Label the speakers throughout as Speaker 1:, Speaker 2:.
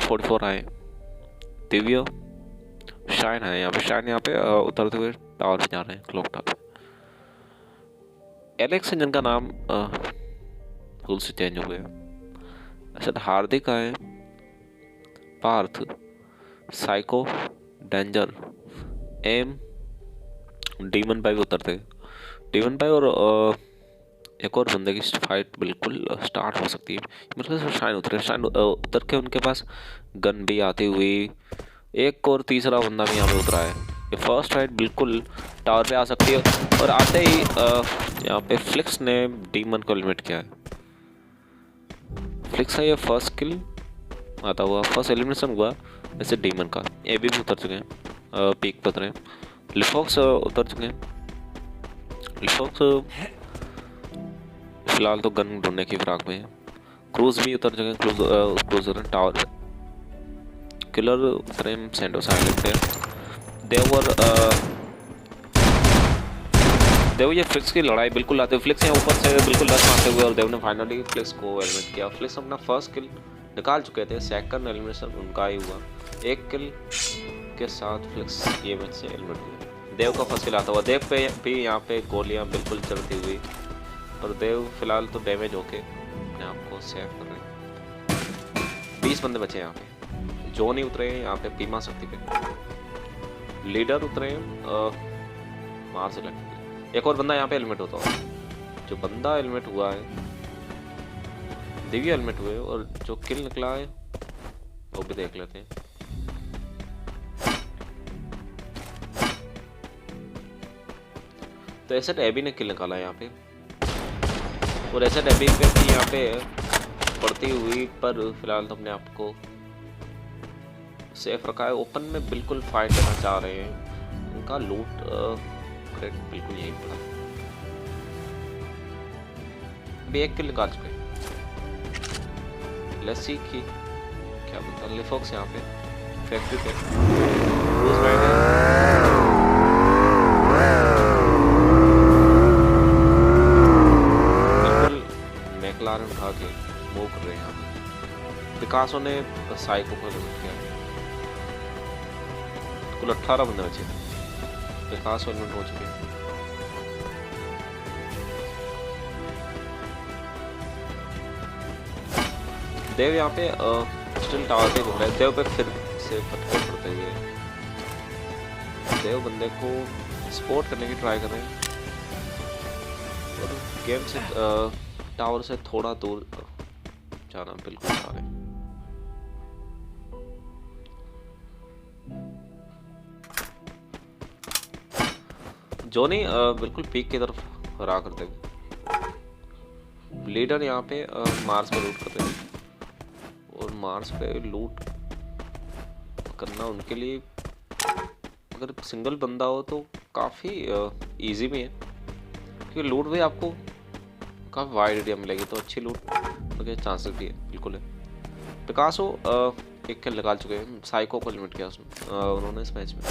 Speaker 1: 44 आए, दिव्य, शाइन है यहाँ पे। शाइन यहाँ पे उतरते हुए टावर पे जा रहे हैं, क्लॉक टावर पे। एलेक्स है जिनका नाम भूल से चेंज हो गया। अच्छा, हार्दिक आए, Parth, psycho, danger, M, demon भाई उतरते। डीमन भाई और एक और बंदे की फाइट बिल्कुल स्टार्ट हो सकती है। मतलब शाइन उतरे, शाइन उतर के उनके पास गन भी आती हुई एक और तीसरा बंदा भी यहाँ पे उतरा है। ये फर्स्ट फाइट बिल्कुल टावर पे आ सकती है। और आते ही यहाँ पे फ्लिक्स ने डीमन को एलिमिनेट किया है। फ्लिक्स का ये फर्स्ट किल आता हुआ, फर्स्ट एलिमिनेशन हुआ वैसे डीमन का। ए भी उतर चुके हैं, पीक पे उतरे। लिफॉक्स उतर चुके हैं। लिफॉक्स फिलहाल तो गन ढूंढने की फिराक में है। क्रूज भी उतर चुके हैं, क्रूज टावर किलर उतरे, सैंडोस आइलैंड पे। देव ये फ्लिक्स की लड़ाई बिल्कुल आते हुए, फ्लिक्स यहाँ ऊपर से बिल्कुल रश मारते हुए, और देव ने फाइनली फ्लिक्स को एलिमिनेट किया। फ्लिक्स अपना फर्स्ट किल निकाल चुके थे, सेकंड एलिमिनेशन उनका ही हुआ। एक किल के साथ फ्लिक्स ये मैच से एलिमिनेट हुए। देव का फर्स्ट किल आता हुआ, देव पे भी यहाँ पे गोलियां बिल्कुल चलती हुई, और देव फिलहाल तो डैमेज होके अपने आप को सेव कर रहे हैं। 20 बंदे बचे यहाँ पे। जोनी उतरे हैं यहाँ पे पीमा शक्ति पे। लीडर उतरे मार से लग। एक और बंदा यहाँ पे एलिमिनेट होता है। जो बंदा एलिमिनेट हुआ है, दिव्य एलिमिनेट हुए, और जो किल निकला है वो भी देख लेते हैं। तो ऐसे एबी ने किल निकाला यहाँ पे, और ऐसे एबी पे भी यहाँ पे पड़ती हुई, पर फिलहाल तो अपने आप को सेफ रखा है। ओपन में बिल्कुल फाइट करना चाह रहे हैं। उनका लूट क्रेट बिल्कुल यही पड़ा। अभी एक किल निकाल चुके। लेट्स सी कि क्या बनता है। लिफॉक्स यहाँ पे फैक्ट्री पे बिल्कुल मैकलारन उठा के मूव कर रहे हैं यहाँ पे। पिकासो ने साइको को एलिमिनेट किया। कुल 18 बंदे बचे थे। पिकासो एलिमिनेट हो चुके हैं। देव यहाँ पे स्टिल टावर पे घूम रहे हैं। देव पे फिर से फटके पड़ते हुए देव बंदे को सपोर्ट करने की ट्राई कर रहे हैं, और गेम से टावर से थोड़ा दूर जाना बिल्कुल चाह रहे हैं। जोनी बिल्कुल पीक की तरफ हरा करते हुए। लीडर यहाँ पे मार्स पे लूट करते हैं, और मार्स पे लूट करना उनके लिए अगर सिंगल बंदा हो तो काफ़ी इजी भी है, क्योंकि लूट भी आपको काफ़ी वाइड एरिया मिलेगी, तो अच्छी लूट के चांसेस भी है बिल्कुल है। पिकासो एक किल निकाल चुके हैं। साइको को लिमिट किया उन्होंने इस मैच में।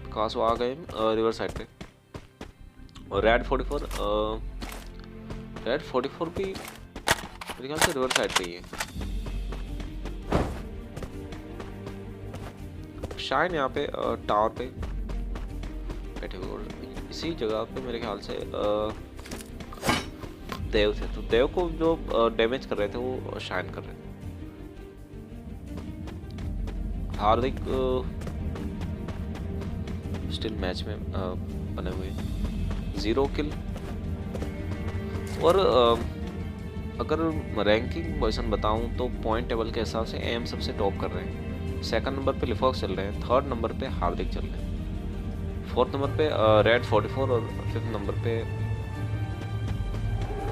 Speaker 1: पिकासो आ गए रिवर साइड पे, और रेड 44 भी मेरे ख्याल से रिवर साइड पे ही है। शाइन यहाँ पे टावर पे बैठे हुए, और इसी जगह पे मेरे ख्याल से देव थे, तो देव को जो डैमेज कर रहे थे वो शाइन कर रहे थे। हार्दिक स्टिल मैच में बने हुए 0 किल, और अगर रैंकिंग पोजीशन बताऊं तो पॉइंट टेबल के हिसाब से एम सबसे टॉप कर रहे हैं। सेकंड नंबर पे लिफॉक्स चल रहे हैं, थर्ड नंबर पे हार्दिक चल रहे हैं, फोर्थ नंबर पे रेड 44, और फिफ्थ नंबर पे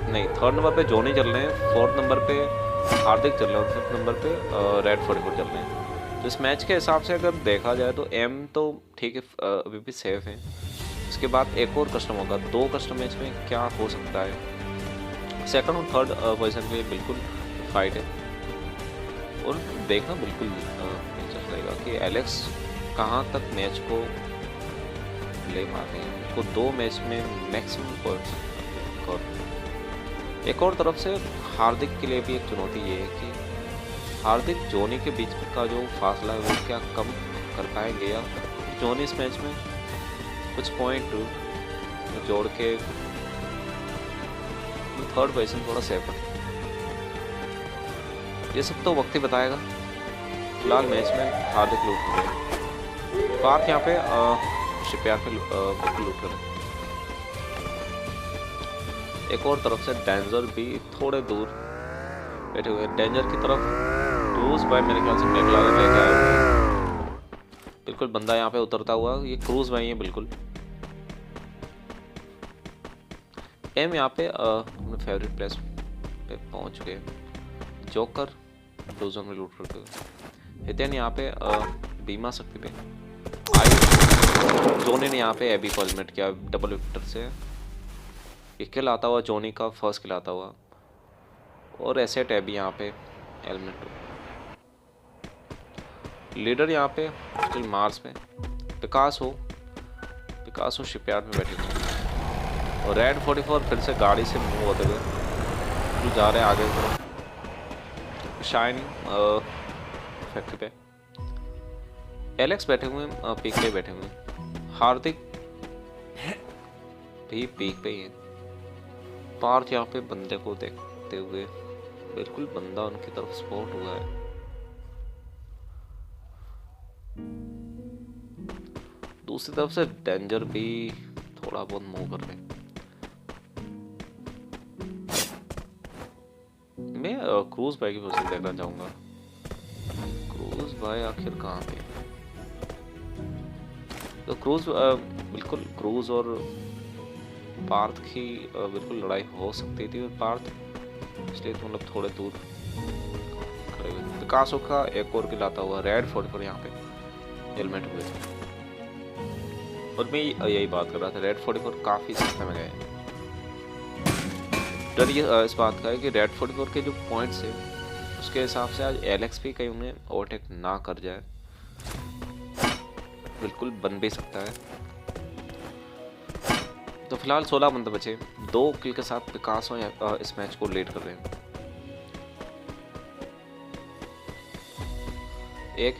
Speaker 1: नहीं, थर्ड नंबर पे जोनी चल रहे हैं, फोर्थ नंबर पे हार्दिक चल रहे हैं, और फिफ्थ नंबर पे रेड 44 चल रहे हैं। तो इस मैच के हिसाब से अगर देखा जाए तो एम तो ठीक है, अभी भी सेफ है। इसके बाद एक और कस्टम होगा, 2 कस्टम मैच में क्या हो सकता है। सेकंड और थर्ड पोजीशन पे बिल्कुल फाइट है, और देखना बिल्कुल दिलचस्प रहेगा कि एलेक्स कहाँ तक मैच को ले पाते हैं। उनको 2 मैच में मैक्सिमम पॉइंट्स। एक और तरफ से हार्दिक के लिए भी एक चुनौती ये है कि हार्दिक जोनी के बीच का जो फासला है वो क्या कम कर पाएंगे, या जोनी इस मैच में कुछ पॉइंट जोड़ के थर्ड पोजीशन थोड़ा सेव कर। ये सब तो वक्त ही बताएगा। फिलहाल मैच में हार्दिक लूट हो गए, पार्थ यहाँ पे शिपयार्ड पे बिल्कुल लूट कर। एक और तरफ से डेंजर भी थोड़े दूर बैठे हुए। डेंजर की तरफ क्रूज भाई मेरे ख्याल से मैकलारेन लेके आए हुए। बिल्कुल बंदा यहाँ पे उतरता हुआ, ये क्रूज भाई है बिल्कुल। एम यहाँ पे अपने फेवरेट प्लेस पे पहुंच चुके हैं। जोकर ब्लू जोन में लूट करते हुए। हितेन यहाँ पे बीमा शक्ति पे आई। जोनी ने यहाँ पे एबी को एलिमिनेट किया डबल विक्टर से। एक किल आता हुआ जोनी का, फर्स्ट किल आता हुआ, और एसेट एबी यहाँ पे एलिमिनेट। लीडर यहाँ पे स्टिल मार्स में। पिकासो शिपयार्ड में बैठे हुए। और रेड 44 फिर से गाड़ी से मूव होते हुए जा रहे हैं आगे की तरफ। शाइन फैक्ट्री पे। एलेक्स बैठे हुए हैं, पीक पे बैठे हुए हैं। हार्दिक भी पीक पे ही है। पार्थ यहाँ पे बंदे को देखते हुए बिल्कुल बंदा उनकी तरफ स्पॉट हुआ है। दूसरी तरफ से डेंजर भी थोड़ा बहुत मूव कर रहे हैं। मैं क्रूज भाई की पोजीशन देखना चाहूंगा। क्रूज भाई आखिर कहाँ पे? तो क्रूज बिल्कुल क्रूज और पार्थ की बिल्कुल लड़ाई हो सकती थी, और पार्थ इसलिए तो मतलब थोड़े दूर खड़े हुए। पिकासो का एक और किल आता हुआ। रेड 44 यहाँ पे हेलमेट हुए थे, और मैं यही बात कर रहा था। रेड 44 काफी सस्ते में गए। डर ये इस बात का है कि रेड 44 के जो पॉइंट्स है उसके हिसाब से आज एलेक्स भी कहीं उन्हें ओवरटेक ना कर जाए, बिल्कुल बन भी सकता है। तो फिलहाल 16 बंदे बचे। 2 किल के साथ पिकासो इस मैच को लीड कर रहे हैं। एक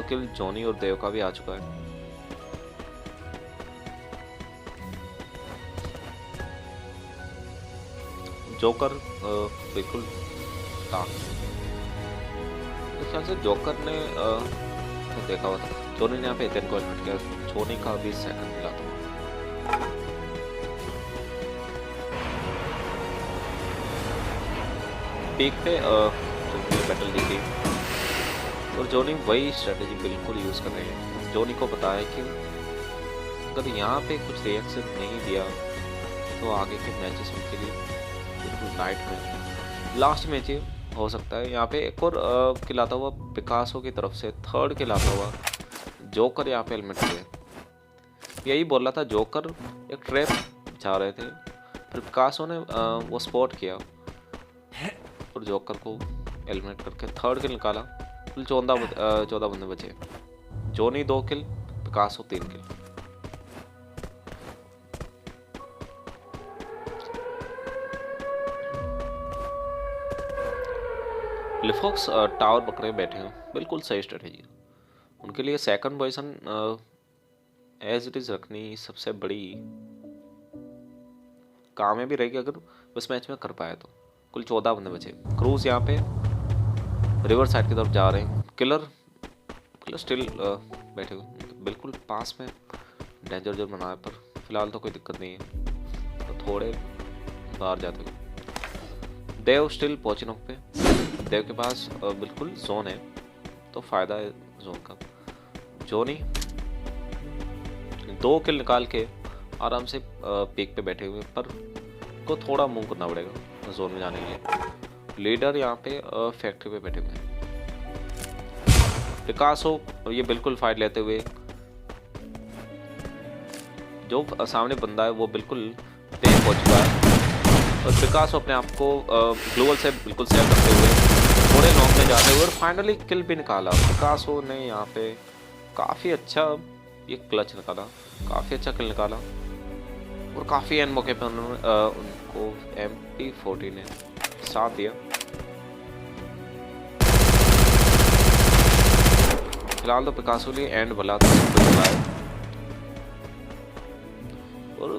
Speaker 1: किल जॉनी और देव का भी आ चुका है। जोकर बिल्कुल था। ख्याल से जोकर ने देखा हुआ था। जोनी ने यहाँ पे इतने को एलिमिनेट किया। जोनी का भी सेकंड मिला था। पीक पे बैटल दी थी, और जोनी वही स्ट्रेटेजी बिल्कुल यूज कर रहे हैं। जोनी को पता है कि अगर यहाँ पे कुछ रिएक्शन नहीं दिया तो आगे के मैचेस उनके लिए बिल्कुल नाइट में लास्ट मैच हो सकता है। यहाँ पे एक और किल आता हुआ पिकासो की तरफ से। थर्ड किल आता हुआ जोकर यहाँ पे हेलमेट हुए। यही बोल रहा था, जोकर एक ट्रैप जा रहे थे, फिर पिकासो ने वो स्पॉट किया और जोकर को हेलमेट करके थर्ड किल निकाला। कुल 14 बंदे बचे। जोनी 2 किल, पिकासो 3 किल। लिफॉक्स टावर पकड़े बैठे हैं, बिल्कुल सही स्ट्रेटेजी। उनके लिए second position as it is रखनी सबसे बड़ी काम है भी रहेगी, अगर उस मैच में कर पाए तो। कुल 14 बंदे बचे। क्रूज यहाँ पे रिवर साइड की तरफ जा रहे हैं। किलर स्टिल बैठे हुए बिल्कुल पास में। डेंजर जोन बनाए पर फिलहाल तो कोई दिक्कत नहीं है, तो थोड़े बाहर जाते हुए। देव स्टिल पहुंचनोक पे। देव के पास बिल्कुल जोन है, तो फायदा है जोन का। जोनी 2 किल निकाल के आराम से पीक पे बैठे हुए, पर को थोड़ा मूव करना पड़ेगा जोन में जाने के लिए। लीडर यहाँ पे फैक्ट्री पे बैठे हुए हैं। पिकासो ये बिल्कुल फाइट लेते हुए, जो सामने बंदा है वो बिल्कुल तेज पहुंच चुका है, और पिकासो अपने आप को ग्लोबल से बिल्कुल सेव करते हुए थोड़े नॉक में जाते हुए और फाइनली किल भी निकाला। पिकासो ने यहाँ पे काफ़ी अच्छा ये क्लच निकाला, काफ़ी अच्छा किल निकाला, और काफ़ी एंड मौके पे उन्होंने उनको MP40 ने साथ दिया। फिलहाल तो पिकासो लिए एंड भला तो सब कुछ भला है। और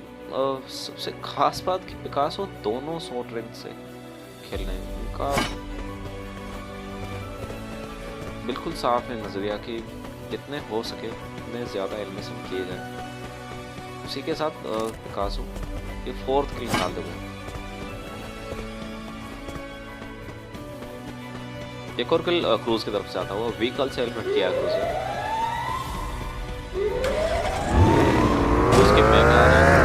Speaker 1: सबसे खास बात कि पिकासो दोनों शॉर्ट रेंज से खेल रहे हैं। उनका बिल्कुल साफ है नजरिया कि जितने हो सके उतने ज़्यादा एलिमिनेशन किए जाए। उसी के साथ पिकासो ये 4th किल निकाल देंगे। एक और किल क्रूज की तरफ से आता हुआ व्हीकल से एलिमिनेट किया क्रूज ने। उसके मैं आ रहा है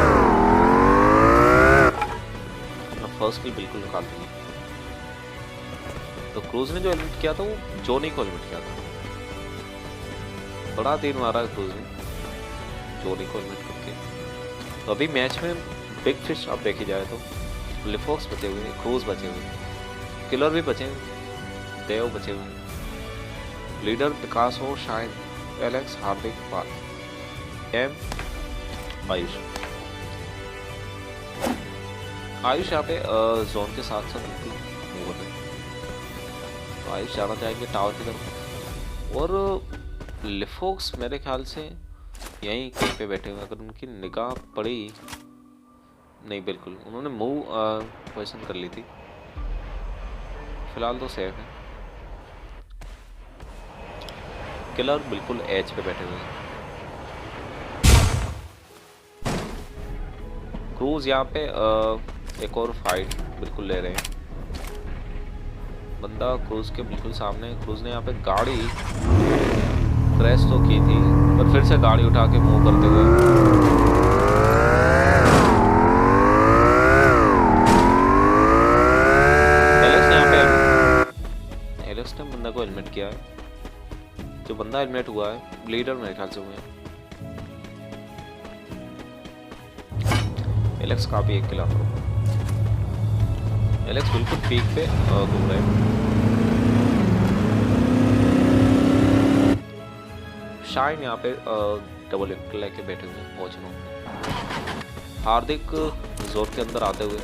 Speaker 1: अपना फर्स्ट किल बिल्कुल निकाल देंगे। तो क्रूज ने जो एलिमिनेट किया था वो जोनी को एलिमिनेट किया था। बड़ा तीर मारा क्रूज ने जोनी को एलिमिनेट करके। तो अभी मैच में बिग फिश अब देखी जाए तो लिफॉक्स बचे हुए हैं, क्रूज बचे हुए हैं, किलर भी बचे हैं, देव बचे हुए हैं, लीडर पिकासो, शाइन, एलेक्स, हार्दिक, पार्थ, एम, आयुष। आयुष यहाँ पे जोन के साथ साथ बिल्कुल मूव है। तो आयुष जाना चाहेंगे टावर की तरफ और लिफॉक्स मेरे ख्याल से यहीं कहीं पे बैठे हुए। अगर उनकी निगाह पड़ी नहीं, बिल्कुल उन्होंने मूव पोजिशन कर ली थी। फिलहाल तो सेफ है। किलर बिल्कुल एज पे बैठे हुए हैं। क्रूज यहाँ पे एक और फाइट बिल्कुल ले रहे हैं। बंदा क्रूज के बिल्कुल सामने। क्रूज ने यहाँ पे गाड़ी क्रैश तो की थी पर फिर से गाड़ी उठा के मूव करते हुए एलेक्स ने बंदा को एलिमिनेट किया है। जो बंदा एलिमिनेट हुआ है लीडर मेरे ख्याल से हुए हैं। एलेक्स का भी एक किल आता है। एलेक्स बिल्कुल पीक पे घूम रहे हैं। शाइन यहाँ पे डबल किल लेके बैठे हुए हैं पहुंचनो। हार्दिक जोर के अंदर आते हुए।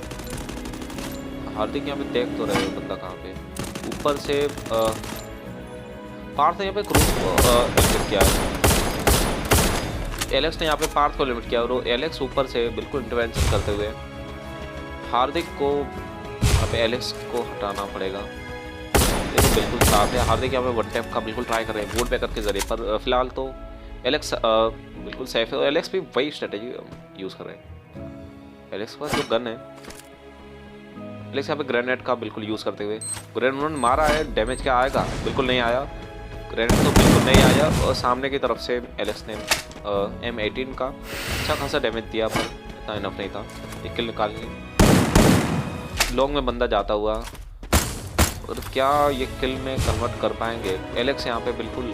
Speaker 1: हार्दिक यहाँ पे देख तो रहे हो बंदा कहाँ पे। ऊपर से पार्थ ने यहाँ पे क्रूज को एलिमिनेट किया है। एलेक्स ने यहाँ पे पार्थ को एलिमिनेट किया और एलेक्स ऊपर से बिल्कुल इंटरवेंशन करते हुए हार्दिक को यहाँ पे एलेक्स को हटाना पड़ेगा। ये तो बिल्कुल साफ है। हार्दिक यहाँ पे वन टैप का बिल्कुल ट्राई कर रहे हैं वोट बैकर के जरिए, पर फिलहाल तो एलेक्स बिल्कुल सेफ है और एलेक्स भी वही स्ट्रेटेजी यूज कर रहे हैं। एलेक्स के पास जो गन है, एलेक्स यहाँ पे ग्रेनेड का बिल्कुल यूज करते हुए ग्रेनेड उन्होंने मारा है। डैमेज क्या आएगा? बिल्कुल नहीं आया। ग्रेनेड तो बिल्कुल नहीं आया और सामने की तरफ से एलेक्स ने M18 का अच्छा खासा डैमेज दिया पर इतना इनफ नहीं था। एक किल निकाल ली। लॉन्ग में बंदा जाता हुआ और क्या ये किल में कन्वर्ट कर पाएंगे? एलेक्स यहाँ पे बिल्कुल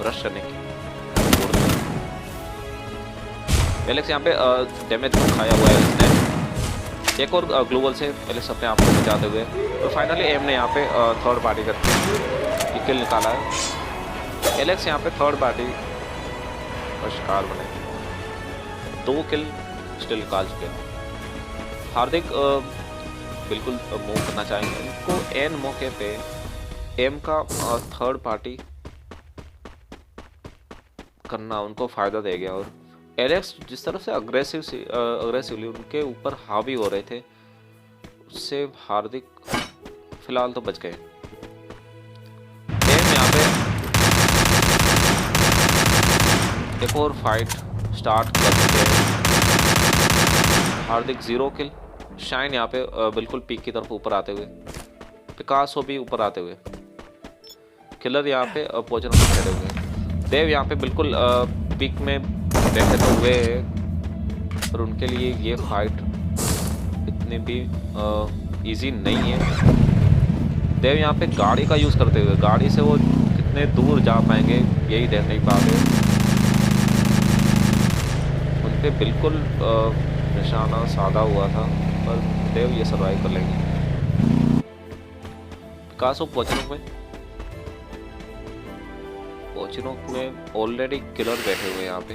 Speaker 1: रश करने की। एलेक्स यहाँ पे डैमेज खाया हुआ है एलेक्स ने। एक और ग्लोबल से एलेक्स अपने आप को बचाते हुए तो फाइनली एम ने यहाँ पे थर्ड पार्टी करके किल निकाला है। एलेक्स यहाँ पे थर्ड पार्टी का शिकार बने। 2 किल स्टिल निकाल चुके हैं। हार्दिक बिल्कुल मूव करना चाहेंगे। उनको एन मौके पे एम का थर्ड पार्टी करना उनको फ़ायदा दे गया और एलेक्स जिस तरह से अग्रेसिवली उनके ऊपर हावी हो रहे थे उससे हार्दिक फिलहाल तो बच गए। यहाँ पे एक और फाइट स्टार्ट कर चुके हैं। हार्दिक 0 किल। शाइन यहाँ पे बिल्कुल पीक की तरफ ऊपर आते हुए, पिकासो भी ऊपर आते हुए, किलर यहाँ पे पहुंचना खड़े हुए, देव यहाँ पे बिल्कुल पीक में रहते हुए और उनके लिए ये फाइट इतने भी इजी नहीं है। देव यहाँ पे गाड़ी का यूज़ करते हुए गाड़ी से वो कितने दूर जा पाएंगे यही देख नहीं पा रहे। उन पे बिल्कुल निशाना साधा हुआ था पर देव ये सर्वाइव कर लेंगे। पिकासो पोचिनोक में ऑलरेडी किलर बैठे हुए यहाँ पे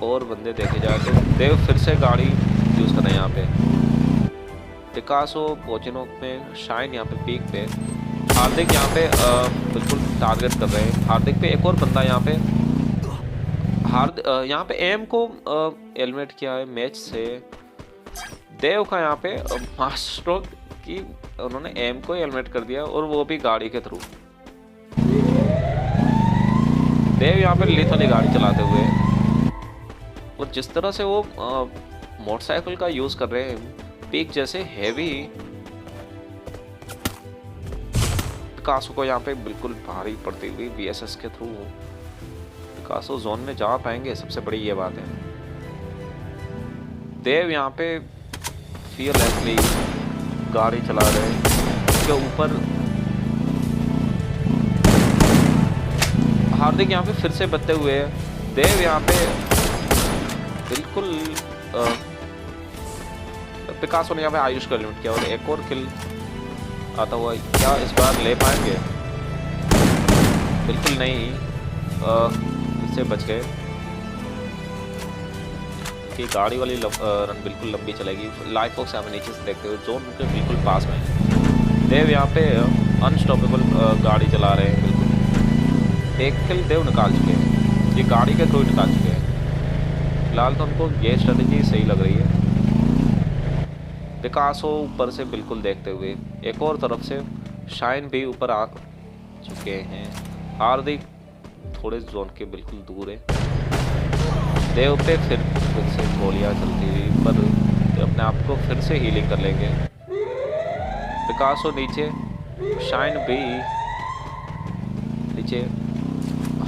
Speaker 1: और बंदे देखे जाए तो देव फिर से गाड़ी यूज कर रहे हैं यहाँ पे। पिकासो पोचिनोक में, शाइन यहाँ पे पीक पे, हार्दिक यहाँ पे बिल्कुल टारगेट कर रहे हैं। हार्दिक पे एक और बंदा यहाँ पे यहाँ पे एम को एलिमिनेट किया है मैच से। देव का यहाँ पे मास्टर की उन्होंने एम को एलिमिनेट कर दिया और वो भी गाड़ी के थ्रू। देव यहाँ पे लिथली गाड़ी चलाते हुए और जिस तरह से वो मोटरसाइकिल का यूज कर रहे हैं पीक जैसे हैवी, पिकासो को यहाँ पे बिल्कुल भारी पड़ती हुई बीएसएस के थ्रू पिकासो जोन में जा पाएंगे, सबसे बड़ी ये बात है। देव यहाँ पे फियरलेसली गाड़ी चला रहे हैं, उसके ऊपर हार्दिक यहाँ पे फिर से बचते हुए है। देव यहाँ पे बिल्कुल पिकासो ने यहाँ पे आयुष को एलिमिनेट किया और एक और किल आता हुआ क्या इस बार ले पाएंगे? बिल्कुल नहीं, इससे बच गए कि गाड़ी वाली रन बिल्कुल लंबी चलेगी। लाइफ ऑफ सेवन नीचे से देखते हुए जोन के बिल्कुल पास में देव यहाँ पे अनस्टॉपेबल गाड़ी चला रहे हैं। बिल्कुल एक किल देव निकाल चुके हैं, ये गाड़ी के थ्रू निकाल चुके हैं। फिलहाल तो उनको ये स्ट्रेटेजी सही लग रही है। पिकासो ऊपर से बिल्कुल देखते हुए एक और तरफ से शाइन भी ऊपर आ चुके हैं। हार्दिक थोड़े जोन के बिल्कुल दूर है। देव पे फिर से गोलियां चलती हुई पर अपने आप को फिर से हीलिंग कर लेंगे। पिकासो नीचे, शाइन भी नीचे,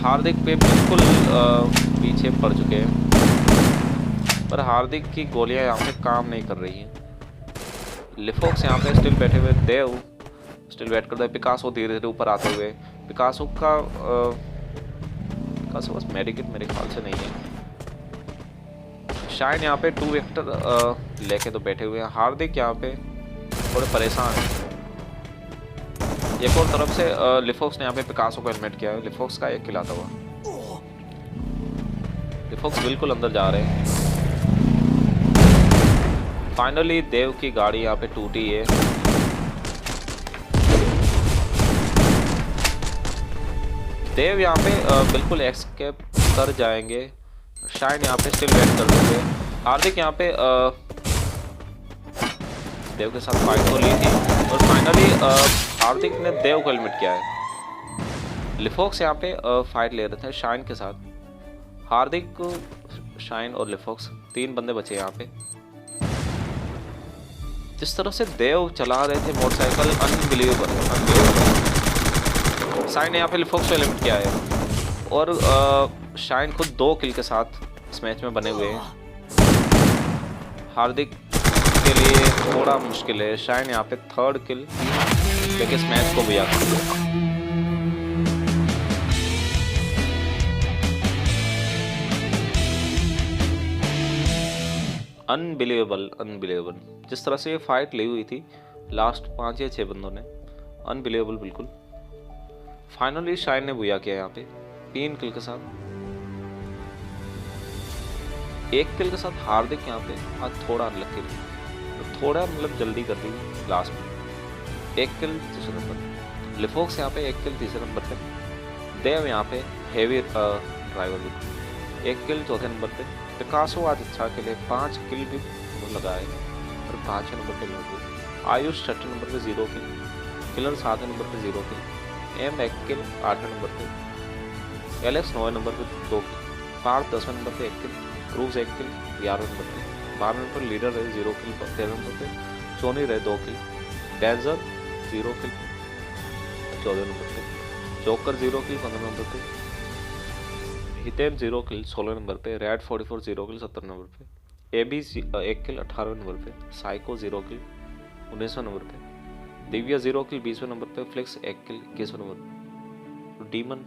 Speaker 1: हार्दिक पे बिल्कुल पीछे पड़ चुके हैं पर हार्दिक की गोलियां यहाँ पे काम नहीं कर रही हैं। लिफॉक्स यहाँ पे स्टिल बैठे हुए, देव स्टिल वेट करते हैं। पिकासो धीरे धीरे ऊपर आते हुए, पिकासो का बस मेडिकेट मेरे ख्याल से नहीं है। शायद यहाँ पे 2 वेक्टर लेके तो बैठे हुए हैं। हार्दिक यहाँ पे थोड़े परेशान हैं। एक और तरफ से लिफॉक्स ने यहाँ पे पिकासो को एलिमिनेट किया है। लिफॉक्स का एक किल आता हुआ, लिफॉक्स बिल्कुल अंदर जा रहे हैं। फाइनली देव की गाड़ी यहाँ पे टूटी है। देव यहाँ पे बिल्कुल एस्केप कर जाएंगे। शायद यहाँ पे स्टिल वेट कर देंगे। हार्दिक यहाँ पे देव के साथ फाइट हो ली थी और फाइनली हार्दिक ने देव को एलिमिनेट किया है। लिफॉक्स यहाँ पे फाइट ले रहे थे शाइन के साथ। हार्दिक, शाइन और लिफॉक्स 3 बंदे बचे यहाँ पे। जिस तरह से देव चला रहे थे मोटरसाइकिल, अनबिलीवेबल। शाइन ने यहाँ पे लिफॉक्स को एलिमिनेट किया है और शाइन खुद 2 किल के साथ इस मैच में बने हुए हैं। हार्दिक के लिए थोड़ा मुश्किल है। शाइन यहाँ पे 3rd किल लेके इस मैच को बुझा दिया। अनबिलीवेबल जिस तरह से ये फाइट ली हुई थी लास्ट 5 या 6 बंदों ने, अनबिलीवेबल बिल्कुल। फाइनली शाइन ने बुया किया यहाँ पे 3 किल के साथ। 1 किल के साथ हार्दिक यहाँ पे आज थोड़ा अनलकी, थोड़ा मतलब जल्दी कर दी लास्ट में। 1 किल दूसरे नंबर, लिफॉक्स यहाँ पे 1 किल तीसरे नंबर पे। देव यहाँ पे हेवी ड्राइवर 1 किल चौथे नंबर पे। पिकासो आज अच्छा खेले, 5 किल भी लगाए और 5वें नंबर पे लगे। आयुष 6ठे नंबर पे 0 किल, किलर 7वें नंबर पे 0 किल, एम 1 किल 8वें नंबर पे, एलेक्स 9वें नंबर पे 2 किल, पार्थ 10वें नंबर पे 1 किल, क्रूज 1 किल 11वें नंबर पे, 12वें नंबर पर लीडर रहे 0 किल 13वें नंबर पे, सोनी रहे 2 किल, डेंजर 0 किल 14वें नंबर पे, जोकर 0 किल 15वें नंबर पे, हितेन 0 किल 16वें नंबर पे, रेड 44 0 किल 17वें नंबर पे, एबी 1 किल 18वें नंबर पे, साइको 0 किल 19वें नंबर पे, दिव्या 0 किल 20वें नंबर पे, फ्लिक्स 1 किल 21वें नंबर पे, डीमन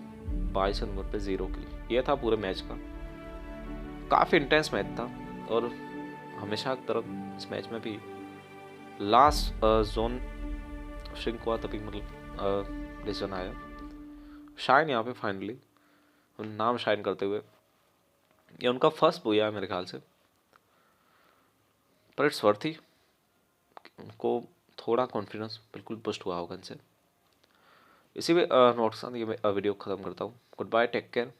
Speaker 1: 22वें नंबर पे 0 किल। ये था पूरे मैच का। काफ़ी इंटेंस मैच था और हमेशा की तरफ इस मैच में भी लास्ट जोन श्रिंक हुआ तभी मतलब डिसीजन आया। शाइन यहाँ पे फाइनली नाम शाइन करते हुए, ये उनका फर्स्ट बुया है मेरे ख्याल से, पर इट्स वर्थी। उनको थोड़ा कॉन्फिडेंस बिल्कुल बूस्ट हुआ होगा इनसे। इसी भी नोट के साथ ये मैं वीडियो ख़त्म करता हूँ। Goodbye, take care.